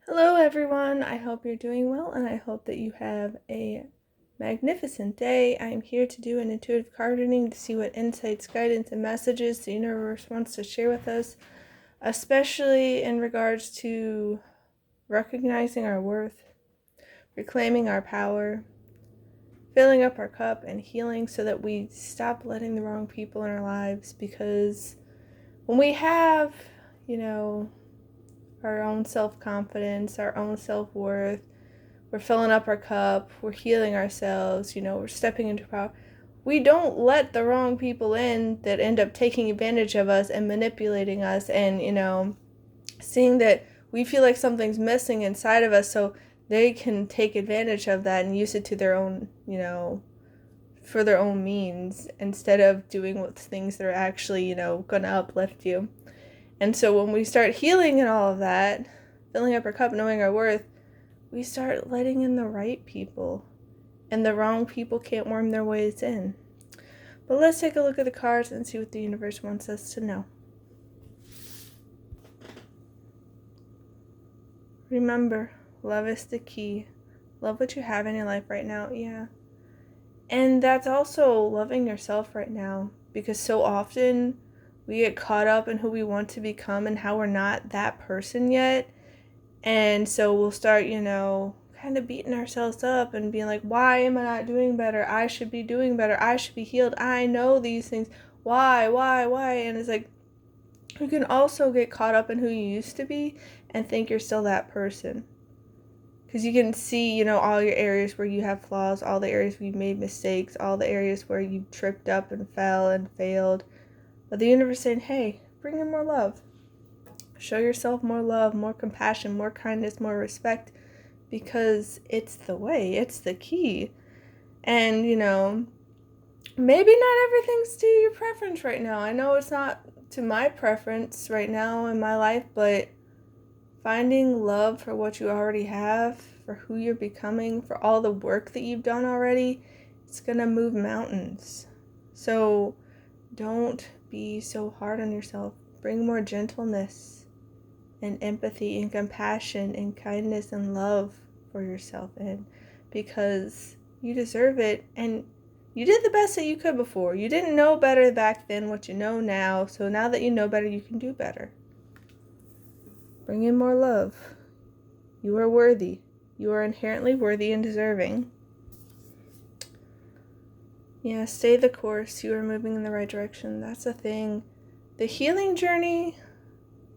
Hello everyone, I hope you're doing well and I hope that you have a magnificent day. I'm here to do an intuitive card reading to see what insights, guidance, and messages the universe wants to share with us, especially in regards to recognizing our worth, reclaiming our power, filling up our cup, and healing so that we stop letting the wrong people in our lives, because when we have, our own self-confidence, our own self-worth, we're filling up our cup, we're healing ourselves, we're stepping into power. We don't let the wrong people in that end up taking advantage of us and manipulating us and, seeing that we feel like something's missing inside of us, so they can take advantage of that and use it to their own, for their own means, instead of doing what things that are actually, going to uplift you. And so when we start healing and all of that, filling up our cup, knowing our worth, we start letting in the right people. And the wrong people can't worm their ways in. But let's take a look at the cards and see what the universe wants us to know. Remember, love is the key. Love what you have in your life right now, yeah. And that's also loving yourself right now. Because so often we get caught up in who we want to become and how we're not that person yet. And so we'll start, kind of beating ourselves up and being like, why am I not doing better? I should be doing better. I should be healed. I know these things. Why? And it's like, you can also get caught up in who you used to be and think you're still that person. Because you can see, all your areas where you have flaws, all the areas where you made mistakes, all the areas where you tripped up and fell and failed. But the universe is saying, hey, bring in more love. Show yourself more love, more compassion, more kindness, more respect, because it's the way, it's the key. And, maybe not everything's to your preference right now. I know it's not to my preference right now in my life, but finding love for what you already have, for who you're becoming, for all the work that you've done already, it's going to move mountains. So don't be so hard on yourself. Bring more gentleness and empathy and compassion and kindness and love for yourself in, because you deserve it, and you did the best that you could before. You didn't know better back then what you know now, so now that you know better, you can do better. Bring in more love. You are worthy. You are inherently worthy and deserving. Yeah, stay the course. You are moving in the right direction. That's the thing. The healing journey,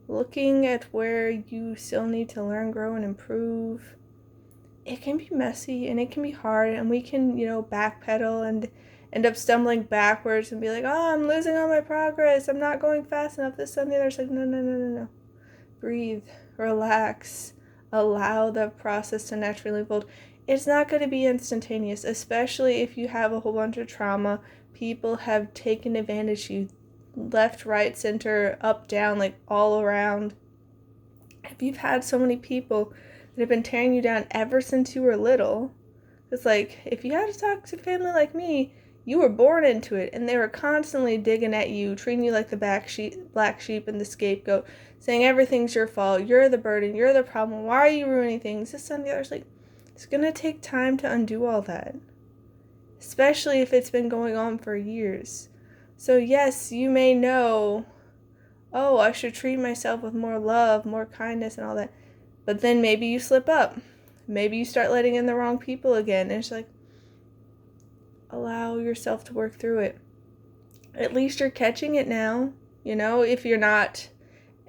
looking at where you still need to learn, grow, and improve, it can be messy and it can be hard, and we can, backpedal and end up stumbling backwards and be like, oh, I'm losing all my progress. I'm not going fast enough. This and the other. It's like, no. Breathe, relax, allow the process to naturally unfold. It's not going to be instantaneous, especially if you have a whole bunch of trauma. People have taken advantage of you, left, right, center, up, down, like all around. If you've had so many people that have been tearing you down ever since you were little, it's like, if you had a toxic family like me, you were born into it, and they were constantly digging at you, treating you like the black sheep and the scapegoat, saying everything's your fault, you're the burden, you're the problem, why are you ruining things, this and the other. It's like, it's going to take time to undo all that, especially if it's been going on for years. So yes, you may know, oh, I should treat myself with more love, more kindness, and all that, but then maybe you slip up. Maybe you start letting in the wrong people again, and it's like, allow yourself to work through it. At least you're catching it now. If you're not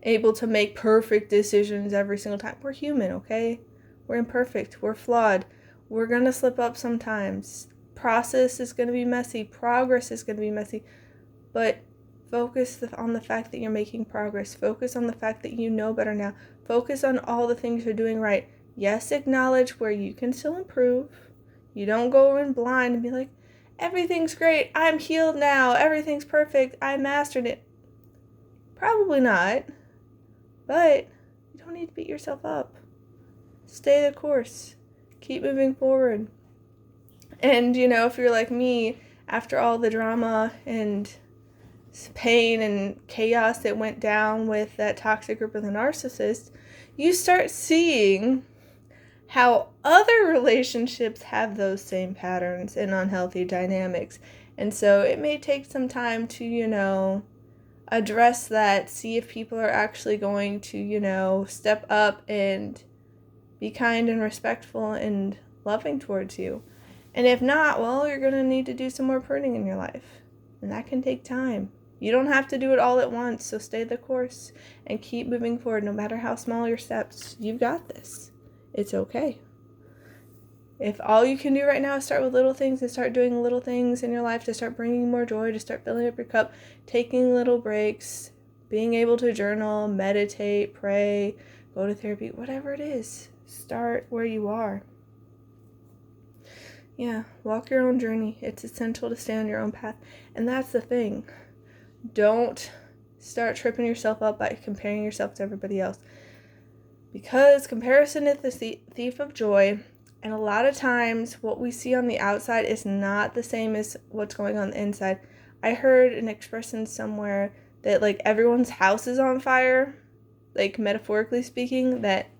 able to make perfect decisions every single time. We're human, okay? We're imperfect. We're flawed. We're going to slip up sometimes. Process is going to be messy. Progress is going to be messy. But focus on the fact that you're making progress. Focus on the fact that you know better now. Focus on all the things you're doing right. Yes, acknowledge where you can still improve. You don't go in blind and be like, everything's great, I'm healed now, everything's perfect, I mastered it. Probably not, but you don't need to beat yourself up. Stay the course. Keep moving forward. And, if you're like me, after all the drama and pain and chaos that went down with that toxic group of the narcissist, you start seeing how other relationships have those same patterns and unhealthy dynamics. And so it may take some time to, address that, see if people are actually going to, step up and be kind and respectful and loving towards you. And if not, well, you're going to need to do some more pruning in your life. And that can take time. You don't have to do it all at once, so stay the course and keep moving forward. No matter how small your steps, you've got this. It's okay. If all you can do right now is start with little things and start doing little things in your life to start bringing more joy, to start filling up your cup, taking little breaks, being able to journal, meditate, pray, go to therapy, whatever it is, start where you are. Yeah, walk your own journey. It's essential to stay on your own path. And that's the thing. Don't start tripping yourself up by comparing yourself to everybody else. Because comparison is the thief of joy. And a lot of times what we see on the outside is not the same as what's going on the inside. I heard an expression somewhere that like everyone's house is on fire, like metaphorically speaking, that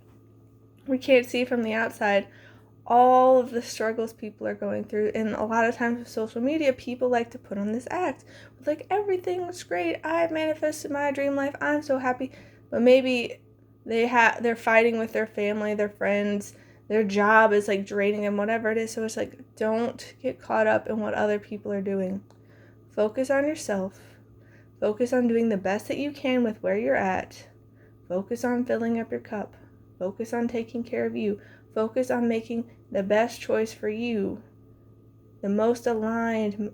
we can't see from the outside all of the struggles people are going through. And a lot of times with social media, people like to put on this act with like, everything was great, I manifested my dream life, I'm so happy. But maybe they're fighting with their family, their friends, their job is like draining them, whatever it is. So it's like, don't get caught up in what other people are doing. Focus on yourself. Focus on doing the best that you can with where you're at. Focus on filling up your cup. Focus on taking care of you. Focus on making the best choice for you. The most aligned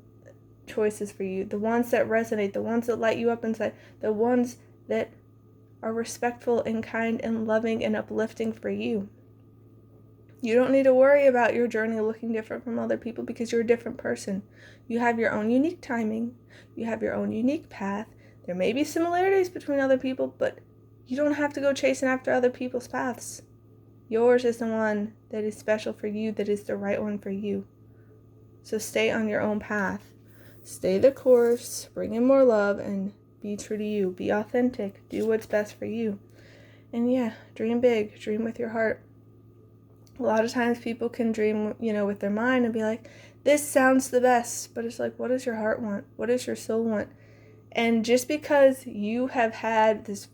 choices for you. The ones that resonate. The ones that light you up inside. The ones that are respectful and kind and loving and uplifting for you. You don't need to worry about your journey looking different from other people because you're a different person. You have your own unique timing. You have your own unique path. There may be similarities between other people, but you don't have to go chasing after other people's paths. Yours is the one that is special for you, that is the right one for you. So stay on your own path. Stay the course, bring in more love, and be true to you. Be authentic. Do what's best for you. And yeah, dream big. Dream with your heart. A lot of times people can dream, with their mind and be like, this sounds the best. But it's like, what does your heart want? What does your soul want? And just because you have had this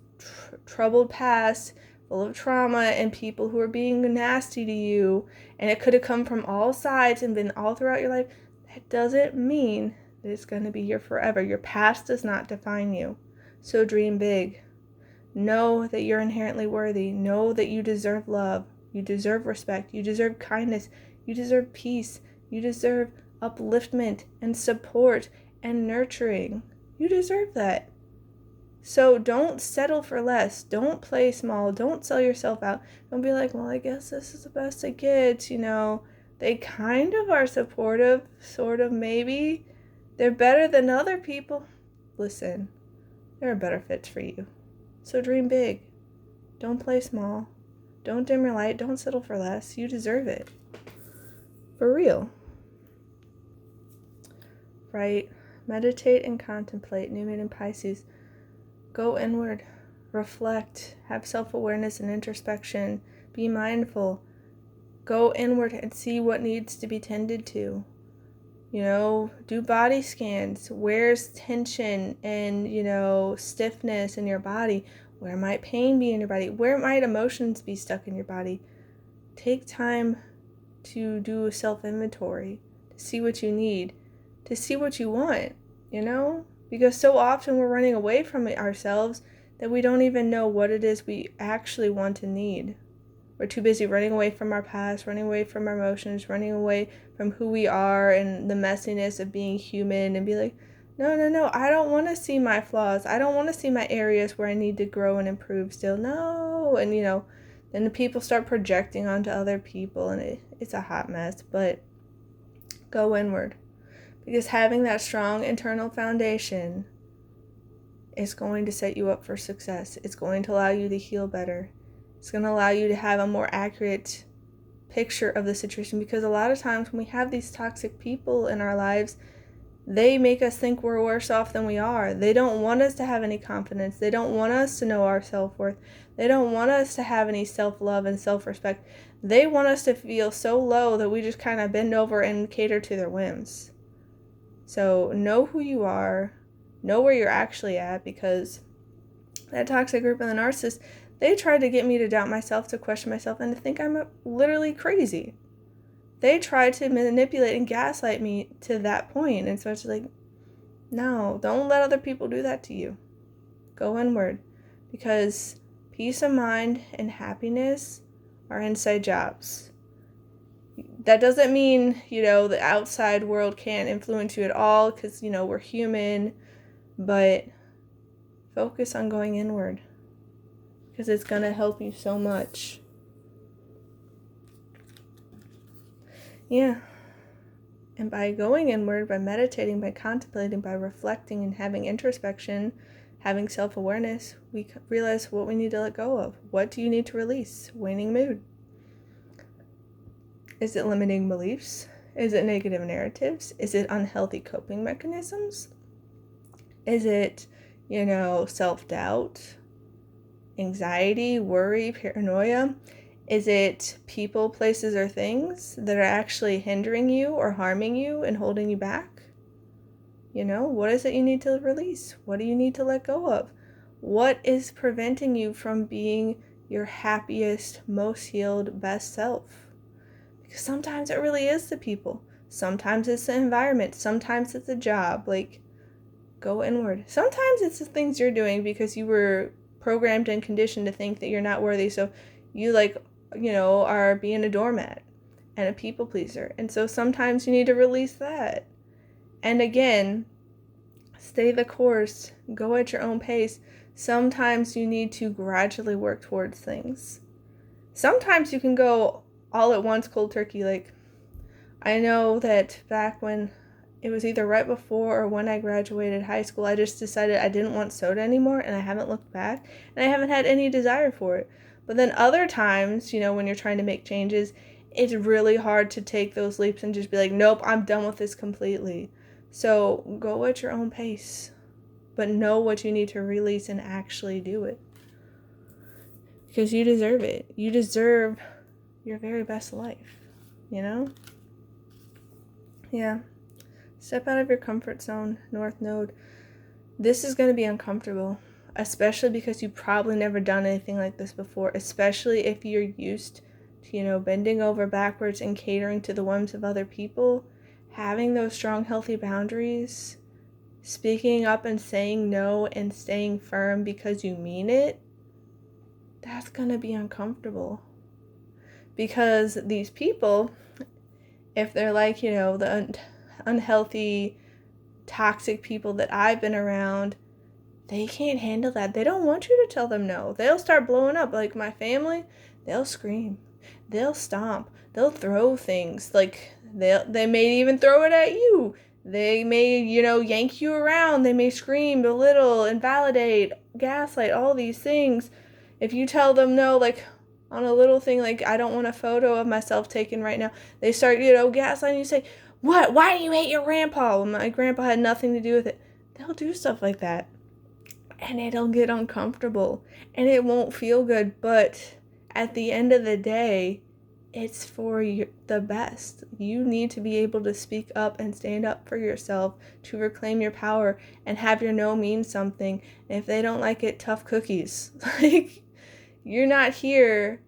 troubled past full of trauma and people who are being nasty to you, and it could have come from all sides and been all throughout your life, that doesn't mean that it's going to be here forever. Your past does not define you. So dream big. Know that you're inherently worthy. Know that you deserve love. You deserve respect. You deserve kindness. You deserve peace. You deserve upliftment and support and nurturing. You deserve that. So don't settle for less. Don't play small. Don't sell yourself out. Don't be like, well, I guess this is the best it gets. They kind of are supportive, sort of, maybe. They're better than other people. Listen, there are better fits for you. So dream big. Don't play small. Don't dim your light. Don't settle for less. You deserve it. For real. Right? Meditate and contemplate. New Moon in Pisces. Go inward. Reflect. Have self-awareness and introspection. Be mindful. Go inward and see what needs to be tended to. Do body scans. Where's tension and, stiffness in your body? Where might pain be in your body? Where might emotions be stuck in your body? Take time to do a self-inventory, to see what you need, to see what you want, Because so often we're running away from ourselves that we don't even know what it is we actually want and need. We're too busy running away from our past, running away from our emotions, running away from who we are and the messiness of being human, and be like, no, I don't want to see my flaws. I don't want to see my areas where I need to grow and improve still. No. And, then the people start projecting onto other people, and it's a hot mess. But go inward. Because having that strong internal foundation is going to set you up for success. It's going to allow you to heal better. It's going to allow you to have a more accurate picture of the situation. Because a lot of times when we have these toxic people in our lives, They make us think we're worse off than we are. They don't want us to have any confidence. They don't want us to know our self-worth. They don't want us to have any self-love and self-respect. They want us to feel so low that we just kind of bend over and cater to their whims. So know who you are. Know where you're actually at, because that toxic group and the narcissist, they tried to get me to doubt myself, to question myself, and to think I'm literally crazy. They tried to manipulate and gaslight me to that point. And so it's like, no, don't let other people do that to you. Go inward, because peace of mind and happiness are inside jobs. That doesn't mean, the outside world can't influence you at all, because, we're human, but focus on going inward, because it's going to help you so much. Yeah. And by going inward, by meditating, by contemplating, by reflecting and having introspection, having self-awareness, we realize what we need to let go of. What do you need to release? Waning mood. Is it limiting beliefs? Is it negative narratives? Is it unhealthy coping mechanisms? Is it, self-doubt, anxiety, worry, paranoia? Is it people, places, or things that are actually hindering you or harming you and holding you back? What is it you need to release? What do you need to let go of? What is preventing you from being your happiest, most healed, best self? Because sometimes it really is the people. Sometimes it's the environment. Sometimes it's a job. Go inward. Sometimes it's the things you're doing because you were programmed and conditioned to think that you're not worthy. So you are being a doormat and a people pleaser. And so sometimes you need to release that. And again, stay the course. Go at your own pace. Sometimes you need to gradually work towards things. Sometimes you can go all at once cold turkey. I know that back when it was either right before or when I graduated high school, I just decided I didn't want soda anymore, and I haven't looked back, and I haven't had any desire for it. But then other times, when you're trying to make changes, it's really hard to take those leaps and just be like, nope, I'm done with this completely. So go at your own pace, but know what you need to release and actually do it. Because you deserve it. You deserve your very best life, Yeah. Step out of your comfort zone, North Node. This is going to be uncomfortable, especially because you've probably never done anything like this before, especially if you're used to, bending over backwards and catering to the whims of other people. Having those strong, healthy boundaries, speaking up and saying no and staying firm because you mean it, that's going to be uncomfortable. Because these people, if they're the unhealthy, toxic people that I've been around, they can't handle that. They don't want you to tell them no. They'll start blowing up. Like my family, they'll scream, they'll stomp, they'll throw things. They may even throw it at you. They may, yank you around. They may scream, belittle, invalidate, gaslight, all these things. If you tell them no, on a little thing, I don't want a photo of myself taken right now, they start, gaslighting you, say, what? Why do you hate your grandpa? Well, my grandpa had nothing to do with it. They'll do stuff like that. And it'll get uncomfortable. And it won't feel good. But at the end of the day, it's for the best. You need to be able to speak up and stand up for yourself, to reclaim your power and have your no mean something. And if they don't like it, tough cookies. You're not here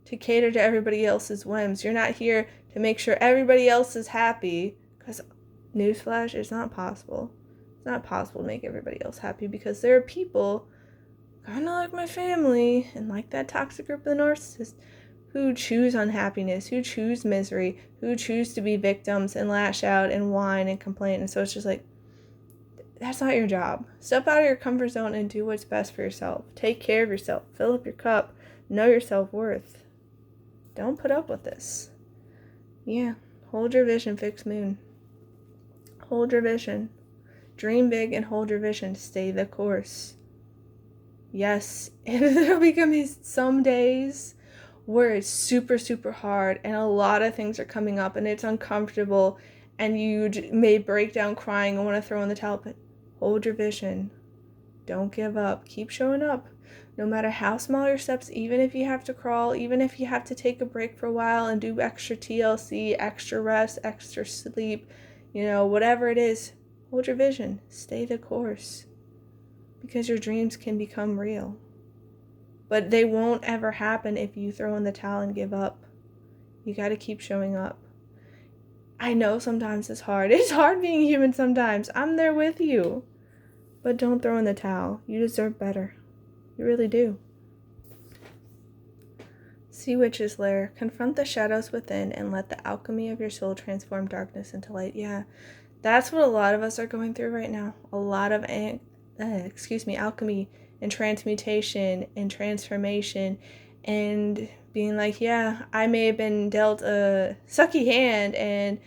to cater to everybody else's whims. You're not here to make sure everybody else is happy, because newsflash, it's not possible. It's not possible to make everybody else happy, because there are people, kind of like my family, and like that toxic group of the narcissists, who choose unhappiness, who choose misery, who choose to be victims and lash out and whine and complain. And so it's just that's not your job. Step out of your comfort zone and do what's best for yourself. Take care of yourself. Fill up your cup. Know your self-worth. Don't put up with this. Yeah. Hold your vision, fixed moon. Hold your vision. Dream big and hold your vision. Stay the course. Yes, there'll become some days where it's super, super hard and a lot of things are coming up and it's uncomfortable and you may break down crying and want to throw in the towel, but hold your vision. Don't give up. Keep showing up. No matter how small your steps, even if you have to crawl, even if you have to take a break for a while and do extra TLC, extra rest, extra sleep, whatever it is, hold your vision. Stay the course. Because your dreams can become real. But they won't ever happen if you throw in the towel and give up. You got to keep showing up. I know sometimes it's hard. It's hard being human sometimes. I'm there with you. But don't throw in the towel. You deserve better. You really do. Sea Witch's Lair. Confront the shadows within and let the alchemy of your soul transform darkness into light. Yeah, that's what a lot of us are going through right now. A lot of alchemy and transmutation and transformation and being like, yeah, I may have been dealt a sucky hand and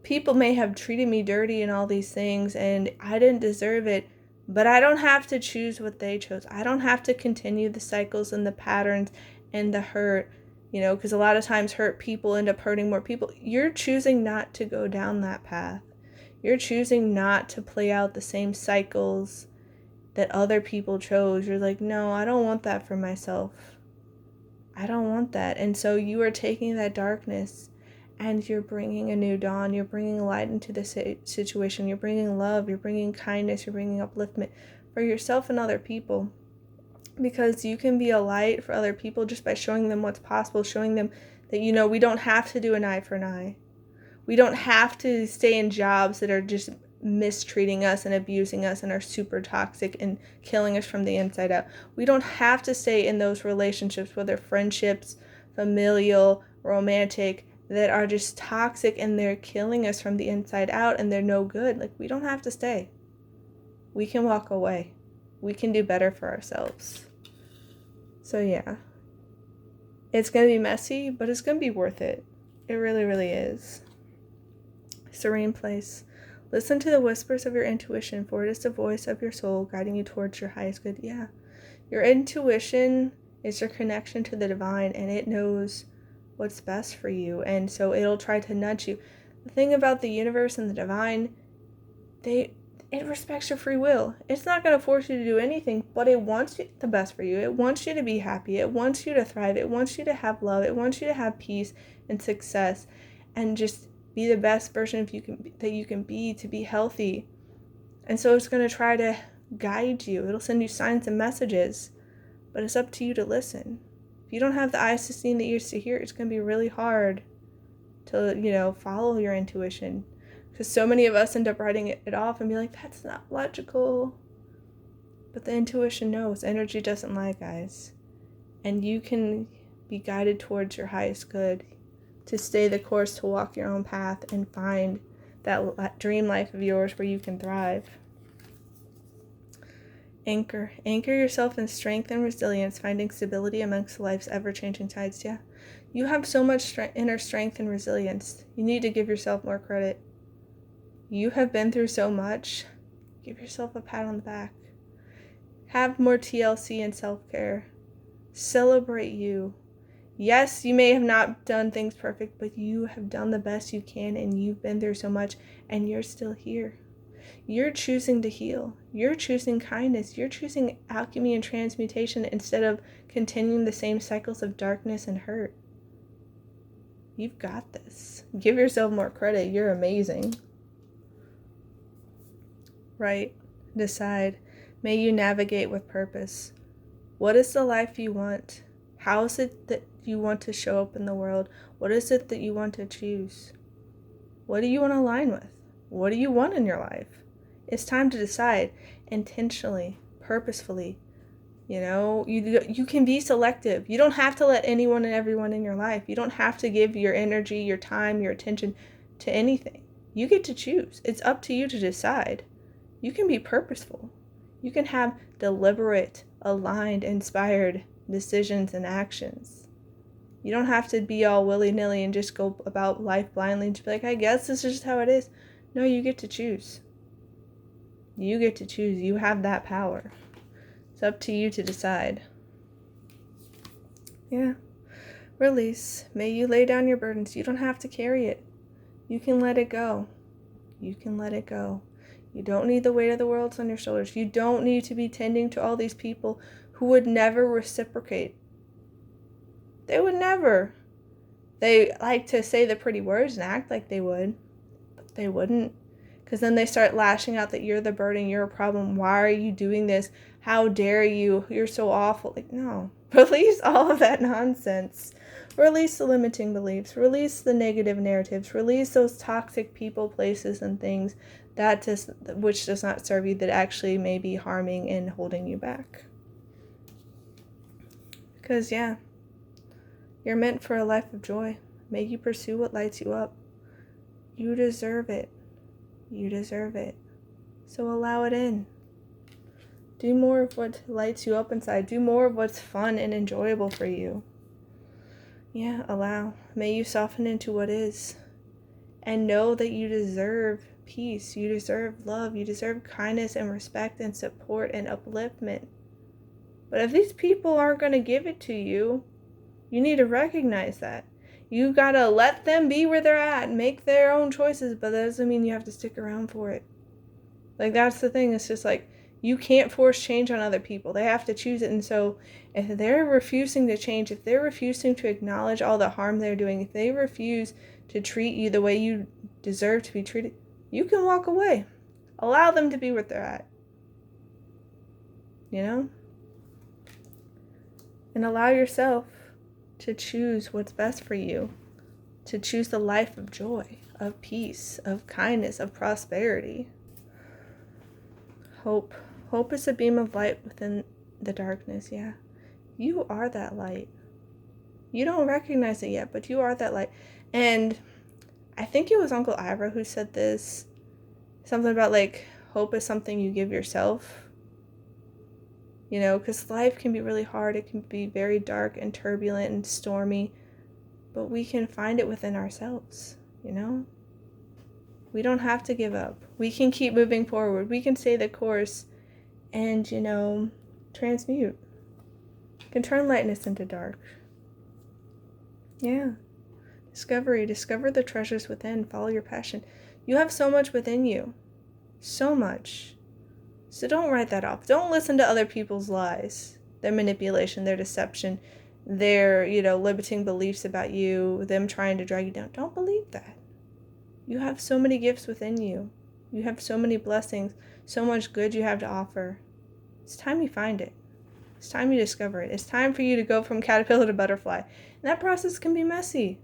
people may have treated me dirty and all these things and I didn't deserve it, but I don't have to choose what they chose. I don't have to continue the cycles and the patterns and the hurt, because a lot of times hurt people end up hurting more people. You're choosing not to go down that path. You're choosing not to play out the same cycles that other people chose. You're like, no, I don't want that for myself. I don't want that. And so you are taking that darkness and you're bringing a new dawn. You're bringing light into the situation. You're bringing love. You're bringing kindness. You're bringing upliftment for yourself and other people. Because you can be a light for other people just by showing them what's possible, showing them that, we don't have to do an eye for an eye. We don't have to stay in jobs that are just mistreating us and abusing us and are super toxic and killing us from the inside out. We don't have to stay in those relationships, whether friendships, familial, romantic, that are just toxic and they're killing us from the inside out and they're no good. Like, we don't have to stay. We can walk away. We can do better for ourselves. So yeah, it's going to be messy, but it's going to be worth it. It really, really is. Serene place. Listen to the whispers of your intuition, for it is the voice of your soul guiding you towards your highest good. Yeah. Your intuition is your connection to the divine, and it knows what's best for you. And so it'll try to nudge you. The thing about the universe and the divine, it respects your free will. It's not going to force you to do anything, but it wants the best for you. It wants you to be happy. It wants you to thrive. It wants you to have love. It wants you to have peace and success and just be the best version that you can be, to be healthy. And so it's going to try to guide you. It'll send you signs and messages, but it's up to you to listen. If you don't have the eyes to see and the ears to hear, it's going to be really hard to, follow your intuition. Because so many of us end up writing it off and be like, that's not logical. But the intuition knows. Energy doesn't lie, guys. And you can be guided towards your highest good, to stay the course, to walk your own path and find that dream life of yours where you can thrive. Anchor yourself in strength and resilience, finding stability amongst life's ever-changing tides. Yeah, you have so much inner strength and resilience. You need to give yourself more credit. You have been through so much. Give yourself a pat on the back. Have more TLC and self-care. Celebrate you. Yes, you may have not done things perfect, but you have done the best you can, and you've been through so much, and you're still here. You're choosing to heal. You're choosing kindness. You're choosing alchemy and transmutation instead of continuing the same cycles of darkness and hurt. You've got this. Give yourself more credit. You're amazing. Right? Decide. May you navigate with purpose. What is the life you want? How is it that you want to show up in the world? What is it that you want to choose? What do you want to align with? What do you want in your life? It's time to decide intentionally, purposefully. You can be selective. You don't have to let anyone and everyone in your life. You don't have to give your energy, your time, your attention to anything. You get to choose. It's up to you to decide. You can be purposeful. You can have deliberate, aligned, inspired decisions and actions. You don't have to be all willy-nilly and just go about life blindly and just be like, I guess this is just how it is. No, you get to choose. You get to choose. You have that power. It's up to you to decide. Yeah. Release. May you lay down your burdens. You don't have to carry it. You can let it go. You can let it go. You don't need the weight of the world on your shoulders. You don't need to be tending to all these people who would never reciprocate. They would never. They like to say the pretty words and act like they would, but they wouldn't. Because then they start lashing out that you're the burden, you're a problem. Why are you doing this? How dare you? You're so awful. Like, no. Release all of that nonsense. Release the limiting beliefs. Release the negative narratives. Release those toxic people, places, and things which does not serve you, that actually may be harming and holding you back. Because, yeah, you're meant for a life of joy. May you pursue what lights you up. You deserve it. You deserve it. So allow it in. Do more of what lights you up inside. Do more of what's fun and enjoyable for you. Yeah, allow. May you soften into what is. And know that you deserve peace. You deserve love. You deserve kindness and respect and support and upliftment. But if these people aren't going to give it to you, you need to recognize that. You gotta let them be where they're at, make their own choices, but that doesn't mean you have to stick around for it. Like, that's the thing. It's just like, you can't force change on other people. They have to choose it. And so if they're refusing to change, if they're refusing to acknowledge all the harm they're doing, if they refuse to treat you the way you deserve to be treated, you can walk away. Allow them to be where they're at. You know? And allow yourself to choose what's best for you, to choose the life of joy, of peace, of kindness, of prosperity. Hope. Hope is a beam of light within the darkness, yeah. You are that light. You don't recognize it yet, but you are that light. And I think it was Uncle Ira who said this, something about like, hope is something you give yourself. You know, because life can be really hard. It can be very dark and turbulent and stormy. But we can find it within ourselves, you know? We don't have to give up. We can keep moving forward. We can stay the course and, you know, transmute. Can turn lightness into dark. Yeah. Discovery. Discover the treasures within. Follow your passion. You have so much within you. So much. So don't write that off. Don't listen to other people's lies, their manipulation, their deception, their, you know, limiting beliefs about you, them trying to drag you down. Don't believe that. You have so many gifts within you. You have so many blessings, so much good you have to offer. It's time you find it. It's time you discover it. It's time for you to go from caterpillar to butterfly. And that process can be messy,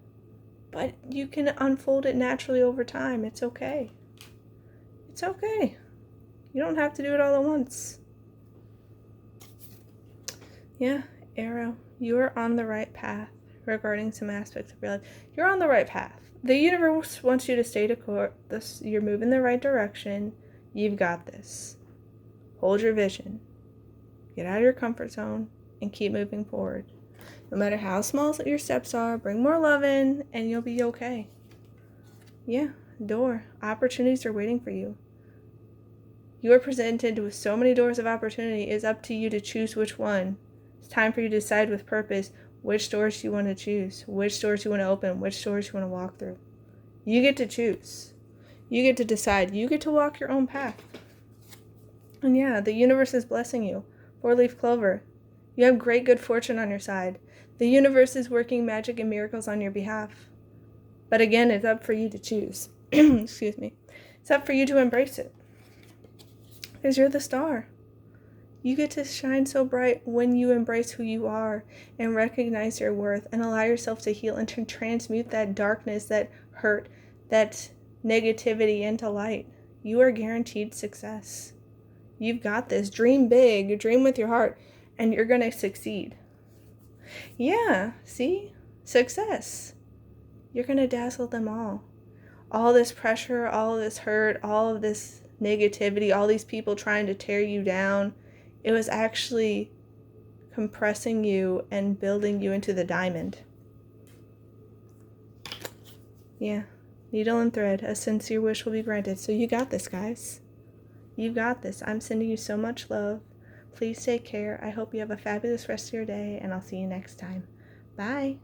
but you can unfold it naturally over time. It's okay. It's okay. You don't have to do it all at once. Yeah, Arrow, you are on the right path regarding some aspects of your life. You're on the right path. The universe wants you to stay the course. You're moving in the right direction. You've got this. Hold your vision. Get out of your comfort zone and keep moving forward. No matter how small your steps are, bring more love in and you'll be okay. Yeah, opportunities are waiting for you. You are presented with so many doors of opportunity. It's up to you to choose which one. It's time for you to decide with purpose which doors you want to choose, which doors you want to open, which doors you want to walk through. You get to choose. You get to decide. You get to walk your own path. And yeah, the universe is blessing you. 4-leaf clover. You have great good fortune on your side. The universe is working magic and miracles on your behalf. But again, it's up for you to choose. Excuse me. It's up for you to embrace it. Because you're the star. You get to shine so bright when you embrace who you are and recognize your worth and allow yourself to heal and to transmute that darkness, that hurt, that negativity into light. You are guaranteed success. You've got this. Dream big, dream with your heart, and you're going to succeed. Yeah, see? Success. You're going to dazzle them all. All this pressure, all of this hurt, all of this negativity, all these people trying to tear you down, it was actually compressing you and building you into the diamond. Yeah, needle and thread, a sincere wish will be granted. So you got this, guys. You've got this. I'm sending you so much love. Please take care. I hope you have a fabulous rest of your day, and I'll see you next time. Bye.